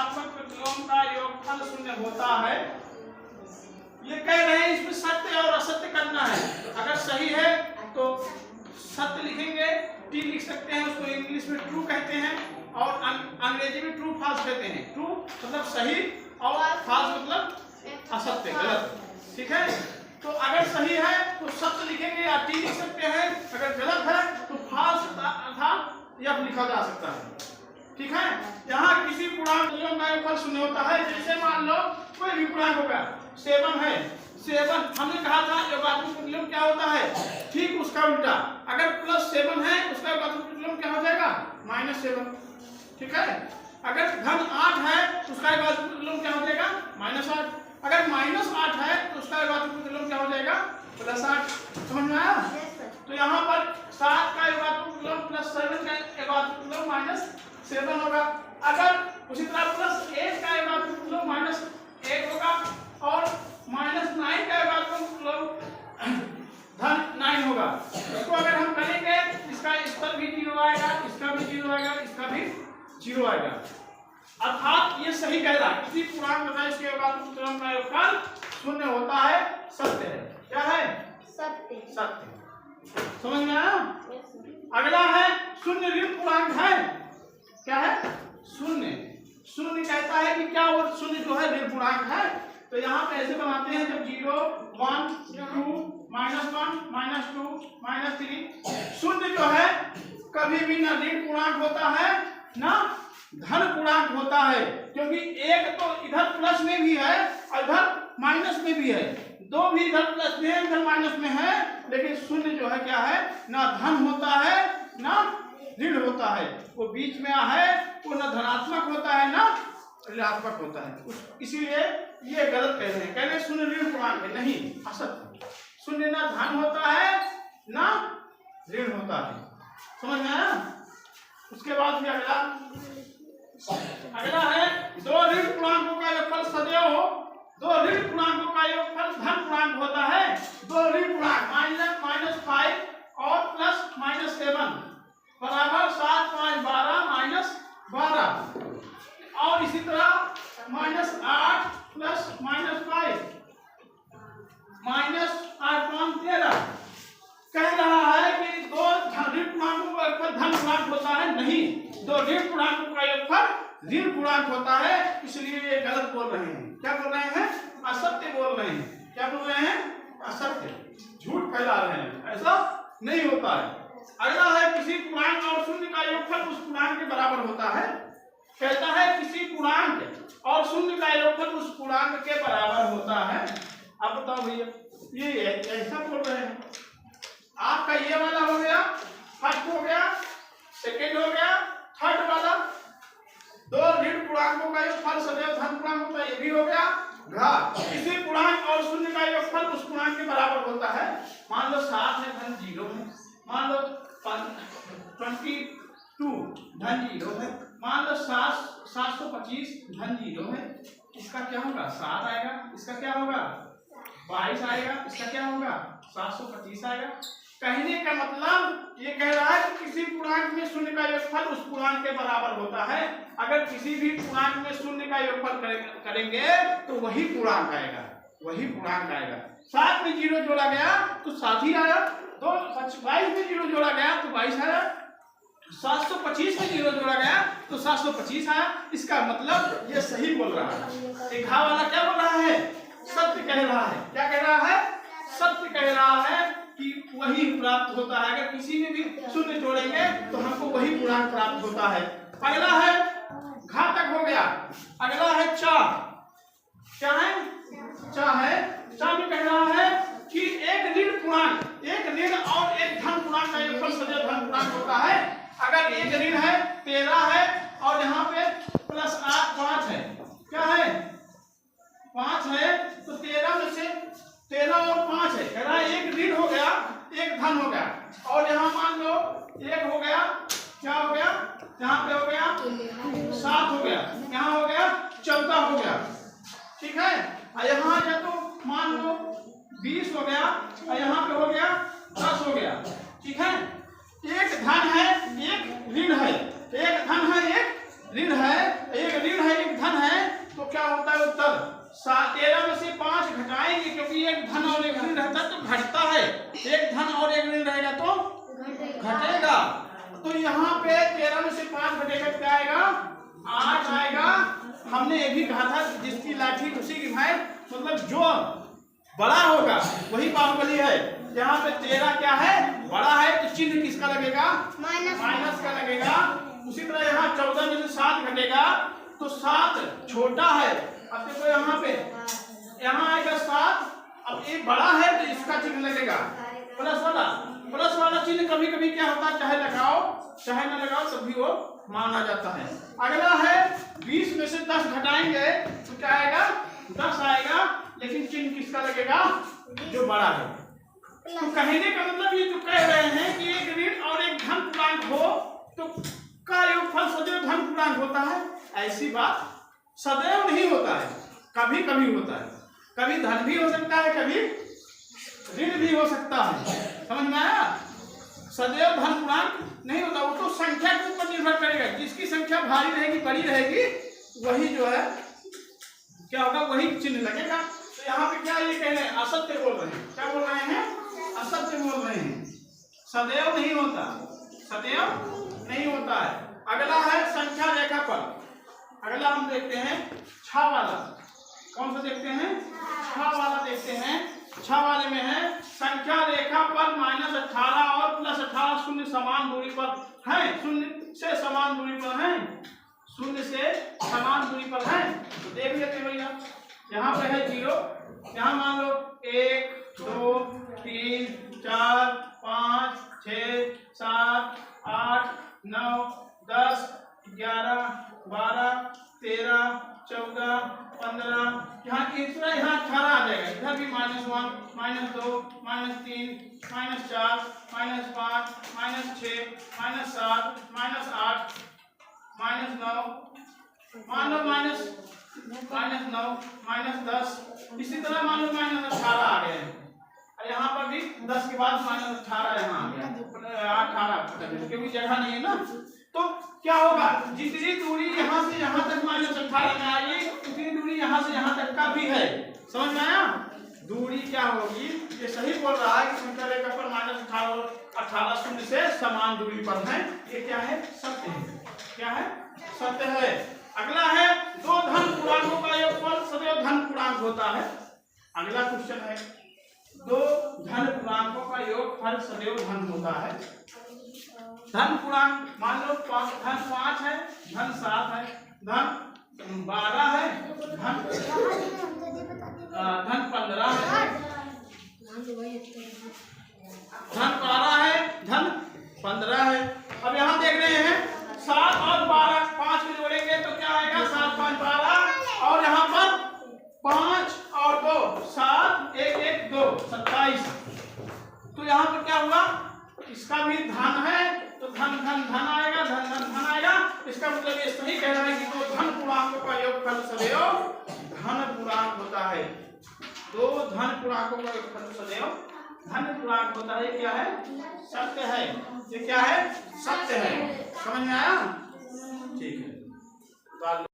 एकात्मक प्रतिलोम का योगफल शून्य होता है। ये कह रहे हैं इसमें सत्य और असत्य करना है। अगर सही है तो सत्य लिखेंगे, टी लिख सकते हैं, उसको इंग्लिश में ट्रू कहते हैं और अंग्रेजी में ट्रू फॉल्स कहते हैं। ट्रू मतलब सही और फॉल्स मतलब असत्य, गलत। ठीक है, तो अगर सही है तो सत्य लिखेंगे या टी लिख सकते हैं, अगर गलत है तो फॉल्स अर्थात यह लिखा जा सकता है। ठीक है, यहाँ किसी पूर्णांक का योगफल शून्य होता है। जैसे मान लो कोई भी पूर्णांक होगा, 7 है, 7 हमने कहा था योगात्मक प्रतिलोम क्या होता है, ठीक उसका उल्टा। अगर +7 है उसका योगात्मक प्रतिलोम क्या हो जाएगा, -7। ठीक है, अगर धन 8 है उसका योगात्मक प्रतिलोम क्या हो जाएगा, -8। अगर -8 है तो उसका योगात्मक प्रतिलोम क्या हो जाएगा, +8। समझ में आया? तो यहाँ पर 7 का योगात्मक प्रतिलोम +7 का योगात्मक प्रतिलोम -7 होगा। अगर उसी तरह +8 का योगात्मक प्रतिलोम -1 होगा और -9 का योगात्मक प्रतिलोम धन 9 होगा। इसको अगर हम करेंगे इसका इस पर भी 0 आएगा, इसका भी 0 आएगा, इसका भी 0 आएगा। अर्थात ये सही कह रहा है, किसी पूर्णांक तथा इसके योगात्मक प्रतिलोम का योगफल शून्य होता है, सत्य है। क्या है? सत्य। सत्य। समझ में आया? अगला है शून्य ऋण पूर्णांक है। क्या है? शून्य। शून्य कहता है कि क्या वो शून्य जो है ऋण पूर्णांक है। तो यहाँ पे ऐसे बनाते हैं, जब 0, 1, 2, -1, -2, -3। शून्य जो है कभी भी न ऋण पूर्णांक होता है ना धन पूर्णांक होता है, क्योंकि एक तो इधर प्लस में भी है और इधर माइनस में भी है। दो भी इधर प्लस में है, इधर माइनस में है, लेकिन शून्य जो है क्या है, ना धन होता है ना ऋण होता है। वो बीच में है, वो न धनात्मक होता है ना ऋणात्मक होता है। इसीलिए ये गलत कह रहे हैं, कह रहे हैं शून्य ऋण पूर्णांक है। नहीं, असत्य। शून्य ना धन होता है ना ऋण होता है। समझ में आया? उसके बाद भी अगला है दो ऋण पूर्णांकों का योगफल सदैव हो। दो ऋण पूर्णांकों का योगफल धन पूर्णांक होता है। दो ऋण पूर्णांक -5 और +-7 बराबर 7, 5, 12 -12 और इसी तरह -8 + -5 -8, 5, 13 कह रहा है कि दो ऋण पूर्णांकों का योगफल धन पूर्णांक होता है। नहीं, दो ऋण पूर्णांकों का योगफल ऋण पूर्णांक होता है। इसलिए ये गलत बोल रहे हैं। क्या बोल रहे हैं? असत्य बोल रहे हैं। क्या बोल रहे हैं? असत्य, झूठ फैला रहे हैं। ऐसा नहीं होता है। अगला है किसी पूर्णांक और शून्य का योगफल उस पूर्णांक के बराबर होता है। कहता है किसी पूर्णांक और शून्य का योगफल उस पूर्णांक के बराबर होता है। अब बताओ भैया, ये ऐसा बोल रहे हैं। आपका ये वाला हो गया, फर्स्ट हो गया, सेकेंड हो गया, थर्ड वाला। दो ऋण पूर्णांकों का योगफल सदैव धन पूर्णांक होता है, ये भी हो गया। घात किसी पूर्णांक और शून्य का योगफल उस पूर्णांक के बराबर होता है। मान लो 7 है, धन 0 है। मान लो 22 धन 0 है। मान लो 725 धन 0 है। इसका क्या होगा? 7 आएगा। इसका क्या होगा? 22 आएगा। इसका क्या होगा? 725 आएगा। कहने का मतलब ये कह रहा है कि किसी पूर्णांक में शून्य का योगफल उस पूर्णांक के बराबर होता है। अगर किसी भी पूर्णांक में शून्य का योगफल करेंगे तो वही पूर्णांक आएगा, वही पूर्णांक आएगा। 7 में 0 जोड़ा गया तो 7 ही आया। 22 में 0 जोड़ा गया तो 22 आया। 725 में 0 जोड़ा गया तो 725 आया। इसका मतलब ये सही बोल रहा है। एक घा वाला क्या बोल रहा है? सत्य कह रहा है। क्या कह रहा है? सत्य कह रहा है कि वही प्राप्त होता है। अगर किसी में भी शून्य जोड़ेंगे तो हमको वही पूर्णांक प्राप्त होता है। अगला है घातक हो गया। अगला है चा। क्या है? चा है। चा में कह रहा है कि एक ऋण पूर्णांक, एक ऋण और एक धन पूर्णांक का योगफल सदैव धन पूर्णांक होता है। अगर एक ऋण है 13 है और यहाँ पे +8 5 है। क्या है? 5 है तो 13 में से 13 और 5 है। कह रहा है एक ऋण हो गया, एक धन हो गया। और यहाँ मान लो एक हो गया, क्या हो गया? यहाँ पे हो गया 7 हो गया, यहाँ हो गया 14 हो गया। ठीक है, और यहाँ या तो मान लो 20 हो गया और यहाँ पे हो गया 10 हो गया। ठीक है, एक धन है, एक ऋण है। एक धन है, एक ऋण है। एक ऋण है, एक धन है। मतलब जो बड़ा होगा वही बाहुबली है। यहाँ पे 13 क्या है, बड़ा है, तो चिन्ह किसका लगेगा, माइनस का लगेगा। उसी तरह यहाँ 14 में से 7 घटेगा तो 7 छोटा है। अब देखो यहाँ पे यहाँ आएगा 7, अब एक बड़ा है तो इसका चिन्ह लगेगा प्लस वाला चिन्ह कभी कभी क्या होता है, चाहे लगाओ चाहे ना लगाओ तब भी वो माना जाता है। अगला है 20 में से 10 घटाएंगे तो क्या आएगा, 10 आएगा, लेकिन चिन्ह किसका लगेगा, जो बड़ा है। तो कहने का मतलब ये जो कह रहे हैं कि एक ऋण और एक धन पूर्णांक हो तो का योगफल सदैव धन पूर्णांक होता है, ऐसी बात सदैव नहीं होता है, कभी कभी होता है। कभी धन भी हो सकता है, कभी ऋण भी हो सकता है, समझ में आया। सदैव धन पूर्णांक नहीं होता, वो तो संख्या के ऊपर निर्भर करेगा। जिसकी संख्या भारी रहेगी, बड़ी रहेगी, वही जो है क्या होगा, वही चिन्ह लगेगा। तो यहाँ पे क्या ये कह रहे हैं, असत्य बोल रहे हैं। क्या बोल रहे हैं, असत्य बोल रहे हैं। सदैव नहीं होता, सदैव नहीं होता है। अगला है संख्या रेखा पर। अगला हम देखते हैं 6 वाला। कौन सा देखते हैं, 6 वाला देखते हैं। 6 वाले में है संख्या रेखा पर -18 और +18 शून्य समान दूरी पर है, शून्य से समान दूरी पर है, शून्य से समान दूरी पर है। तो देख लेते भैया, यहाँ पे है 0, यहाँ मान लो 1 2 3 4 5 6 7 8 9 10 11 12 13 14 15, यहाँ इतना, यहाँ 18 आ जाएगा। इधर भी -1 -2 -3 -4 -5 -6 -7 -8 -9, मान लो -9 -10, इसी तरह मान लो -18 आ गए। और यहाँ पर भी 10 के बाद -18 यहाँ आ गया, 18, क्योंकि जगह नहीं है ना। तो क्या होगा, जितनी दूरी यहाँ से यहाँ तक -18 में आएगी, उतनी दूरी यहाँ से यहाँ तक का भी है। समझ में आया, दूरी क्या होगी, ये सही बोल रहा है कि संख्या रेखा पर -18 और 18 शून्य से समान दूरी पर है। ये क्या है, सत्य है। क्या है, सत्य है। अगला है 2 धन पूर्णांकों का योगफल सदैव धन पूर्णांक होता है। अगला क्वेश्चन है 2 धन पूर्णांकों का योगफल सदैव धन होता है। धन पूर्णांक मान लो धन 5 है, धन 7 है, धन 12 है, धन 15 है, धन 12 है, धन 15 है। अब यहाँ देख रहे हैं 7 और 12, 5 को जोड़ेंगे तो क्या आएगा, 7 5 12, और यहाँ पर 5 और 2 7 1 1 2 27। तो यहाँ पर क्या हुआ, इसका भी धन है तो धन धन धन आएगा, धन धन धन आएगा। इसका मतलब ये सही कह रहा है कि 2 धन पूर्णांकों का योगफल सदैव धन पूर्णांक होता है। 2 धन पूर्णांकों का योगफल सदैव धन पूर्णांक होता है। क्या है, सत्य है। ये क्या है, सत्य है। समझ में आया, ठीक है।